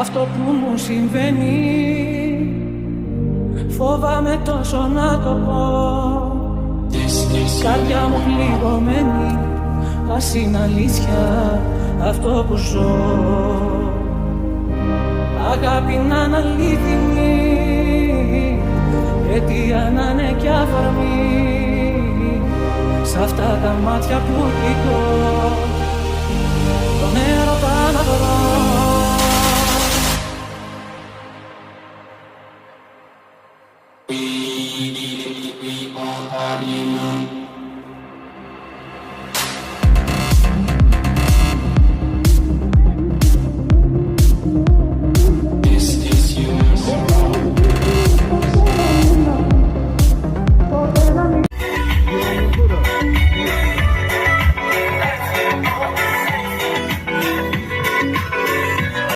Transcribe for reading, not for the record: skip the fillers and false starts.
αυτό που μου συμβαίνει. Φοβάμαι τόσο να το πω. Καρδιά μου πληγωμένη, ας είναι αλήθεια αυτό που ζω. Αγάπη να είναι αλήθινη, αιτία να είναι κι αφορμή. Σ' αυτά τα μάτια που κοιτώ, τον έρωτα να βρω.